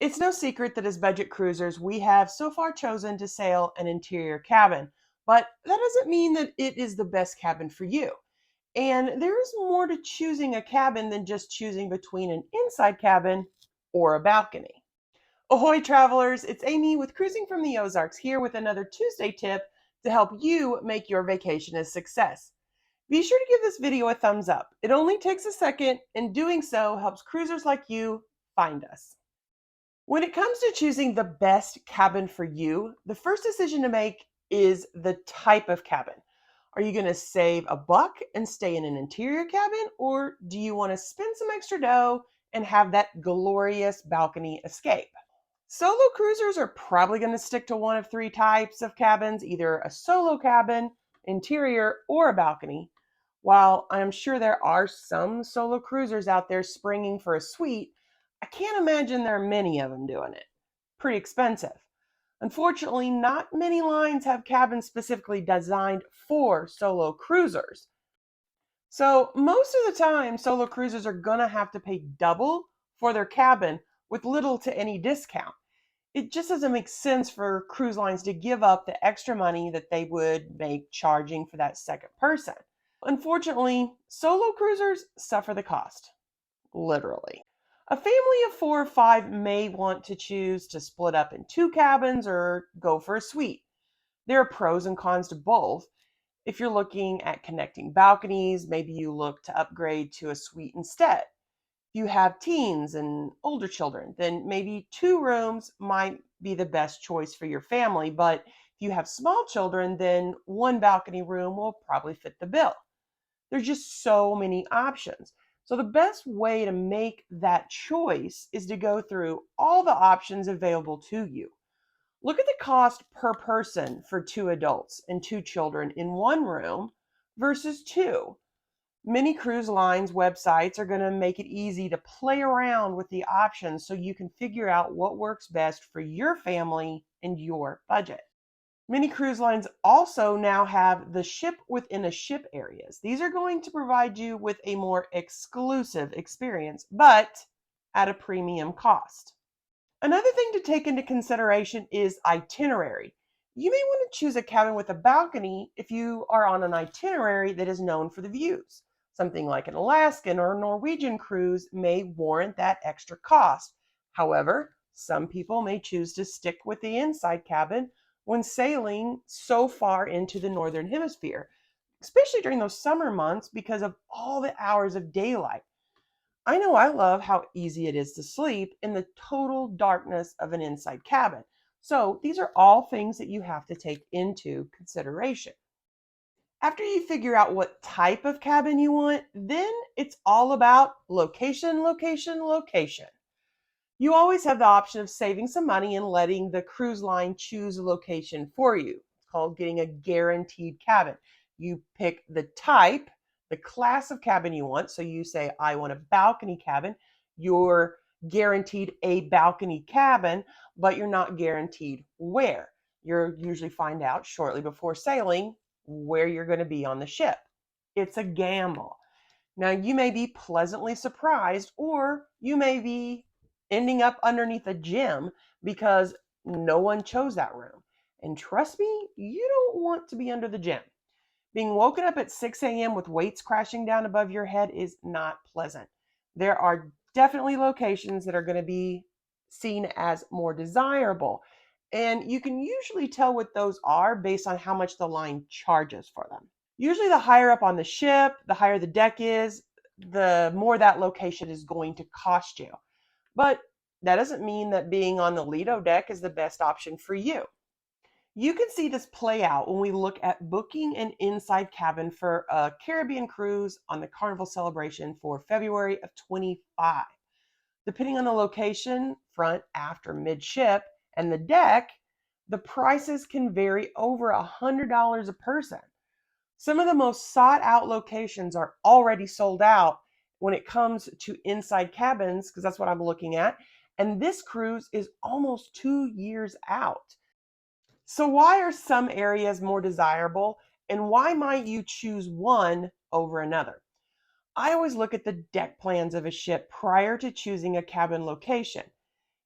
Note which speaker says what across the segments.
Speaker 1: It's no secret that as budget cruisers, we have so far chosen to sail an interior cabin, but that doesn't mean that it is the best cabin for you. And there is more to choosing a cabin than just choosing between an inside cabin or a balcony. Ahoy, travelers! It's Amy with Cruising from the Ozarks here with another Tuesday tip to help you make your vacation a success. Be sure to give this video a thumbs up. It only takes a second, and doing so helps cruisers like you find us. When it comes to choosing the best cabin for you, the first decision to make is the type of cabin. Are you going to save a buck and stay in an interior cabin, or do you want to spend some extra dough and have that glorious balcony escape? Solo cruisers are probably going to stick to one of three types of cabins, either a solo cabin, interior, or a balcony. While I'm sure there are some solo cruisers out there springing for a suite, I can't imagine there are many of them doing it. Pretty expensive. Unfortunately, not many lines have cabins specifically designed for solo cruisers. So most of the time, solo cruisers are going to have to pay double for their cabin with little to any discount. It just doesn't make sense for cruise lines to give up the extra money that they would make charging for that second person. Unfortunately, solo cruisers suffer the cost, literally. A family of 4 or 5 may want to choose to split up in two cabins or go for a suite. There are pros and cons to both. If you're looking at connecting balconies, maybe you look to upgrade to a suite instead. If you have teens and older children, then maybe 2 rooms might be the best choice for your family. But if you have small children, then one balcony room will probably fit the bill. There's just so many options. So the best way to make that choice is to go through all the options available to you. Look at the cost per person for 2 adults and 2 children in one room versus two. Many cruise lines websites are going to make it easy to play around with the options so you can figure out what works best for your family and your budget. Many cruise lines also now have the ship within a ship areas. These are going to provide you with a more exclusive experience, but at a premium cost. Another thing to take into consideration is itinerary. You may want to choose a cabin with a balcony if you are on an itinerary that is known for the views. Something like an Alaskan or Norwegian cruise may warrant that extra cost. However, some people may choose to stick with the inside cabin when sailing so far into the northern hemisphere, especially during those summer months because of all the hours of daylight. I know I love how easy it is to sleep in the total darkness of an inside cabin. So these are all things that you have to take into consideration. After you figure out what type of cabin you want, then it's all about location, location, location. You always have the option of saving some money and letting the cruise line choose a location for you. It's called getting a guaranteed cabin. You pick the type, the class of cabin you want. So you say, I want a balcony cabin. You're guaranteed a balcony cabin, but you're not guaranteed where. You'll usually find out shortly before sailing where you're going to be on the ship. It's a gamble. Now, you may be pleasantly surprised, or you may be ending up underneath a gym because no one chose that room. And trust me, you don't want to be under the gym. Being woken up at 6 a.m. with weights crashing down above your head is not pleasant. There are definitely locations that are going to be seen as more desirable. And you can usually tell what those are based on how much the line charges for them. Usually, the higher up on the ship, the higher the deck is, the more that location is going to cost you. But that doesn't mean that being on the Lido deck is the best option for you. You can see this play out when we look at booking an inside cabin for a Caribbean cruise on the Carnival Celebration for February of 25. Depending on the location, front, aft, or midship, and the deck, the prices can vary over $100 a person. Some of the most sought out locations are already sold out when it comes to inside cabins, because that's what I'm looking at. And this cruise is almost 2 years out. So, why are some areas more desirable, and why might you choose one over another? I always look at the deck plans of a ship prior to choosing a cabin location.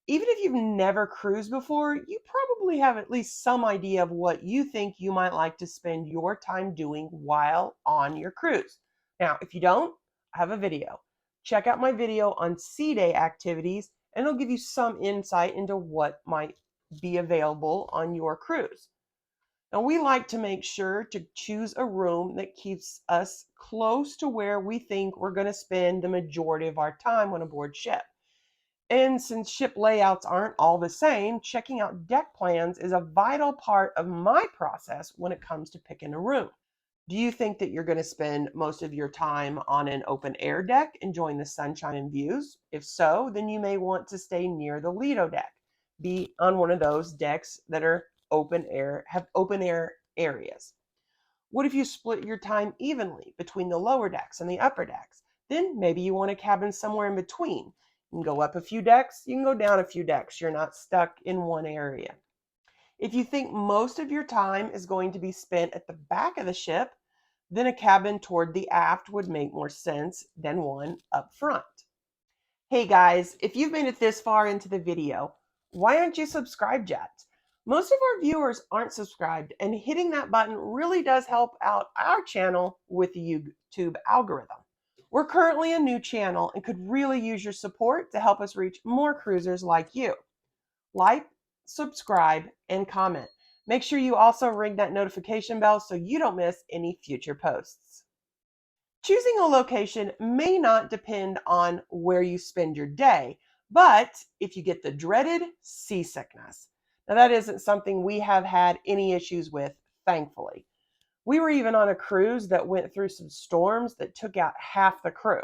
Speaker 1: Even if you've never cruised before, you probably have at least some idea of what you think you might like to spend your time doing while on your cruise. Now, if you don't, I have a video. Check out my video on sea day activities, and it'll give you some insight into what might be available on your cruise. Now, we like to make sure to choose a room that keeps us close to where we think we're going to spend the majority of our time on a board ship. And since ship layouts aren't all the same, checking out deck plans is a vital part of my process when it comes to picking a room. Do you think that you're going to spend most of your time on an open air deck enjoying the sunshine and views? If so, then you may want to stay near the Lido deck. Be on one of those decks that are have open air areas. What if you split your time evenly between the lower decks and the upper decks? Then maybe you want a cabin somewhere in between. You can go up a few decks, you can go down a few decks. You're not stuck in one area. If you think most of your time is going to be spent at the back of the ship, then a cabin toward the aft would make more sense than one up front. Hey guys, if you've made it this far into the video, why aren't you subscribed yet? Most of our viewers aren't subscribed, and hitting that button really does help out our channel with the YouTube algorithm. We're currently a new channel and could really use your support to help us reach more cruisers like you. Like, subscribe, and comment. Make sure you also ring that notification bell so you don't miss any future posts. Choosing a location may not depend on where you spend your day, but if you get the dreaded seasickness. Now, that isn't something we have had any issues with, thankfully. We were even on a cruise that went through some storms that took out half the crew.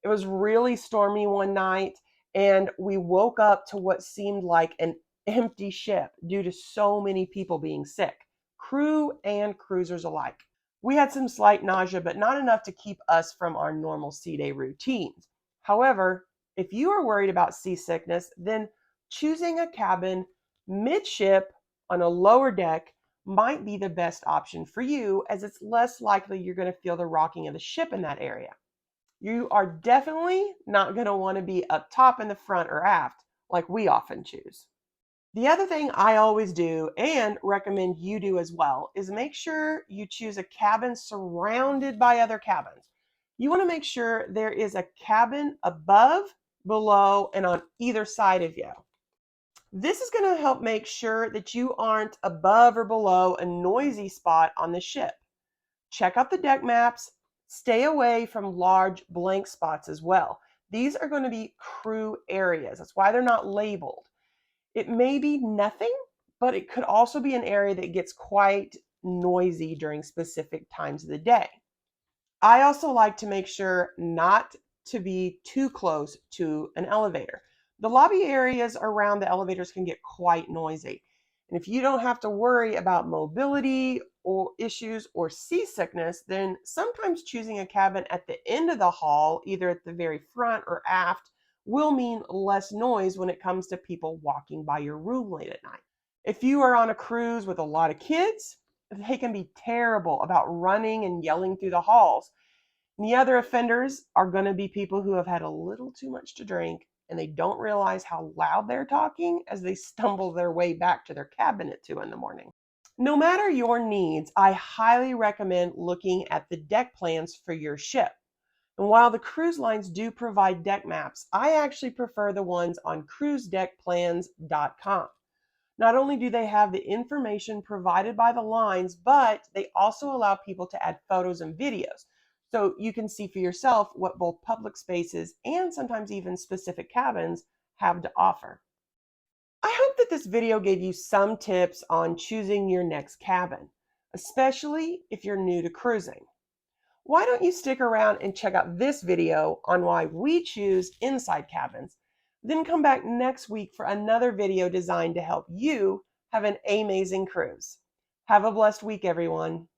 Speaker 1: It was really stormy one night, and we woke up to what seemed like an empty ship due to so many people being sick, crew and cruisers alike. We had some slight nausea, but not enough to keep us from our normal sea day routines. However, if you are worried about seasickness, then choosing a cabin midship on a lower deck might be the best option for you, as it's less likely you're going to feel the rocking of the ship in that area. You are definitely not going to want to be up top in the front or aft like we often choose. The other thing I always do and recommend you do as well is make sure you choose a cabin surrounded by other cabins. You want to make sure there is a cabin above, below, and on either side of you. This is going to help make sure that you aren't above or below a noisy spot on the ship. Check out the deck maps. Stay away from large blank spots as well. These are going to be crew areas. That's why they're not labeled. It may be nothing, but it could also be an area that gets quite noisy during specific times of the day. I also like to make sure not to be too close to an elevator. The lobby areas around the elevators can get quite noisy. And if you don't have to worry about mobility or issues or seasickness, then sometimes choosing a cabin at the end of the hall, either at the very front or aft, will mean less noise when it comes to people walking by your room late at night. If you are on a cruise with a lot of kids, they can be terrible about running and yelling through the halls. And the other offenders are going to be people who have had a little too much to drink and they don't realize how loud they're talking as they stumble their way back to their cabin at 2 in the morning. No matter your needs, I highly recommend looking at the deck plans for your ship. And while the cruise lines do provide deck maps, I actually prefer the ones on cruisedeckplans.com. Not only do they have the information provided by the lines, but they also allow people to add photos and videos. So you can see for yourself what both public spaces and sometimes even specific cabins have to offer. I hope that this video gave you some tips on choosing your next cabin, especially if you're new to cruising. Why don't you stick around and check out this video on why we choose inside cabins? Then come back next week for another video designed to help you have an amazing cruise. Have a blessed week, everyone.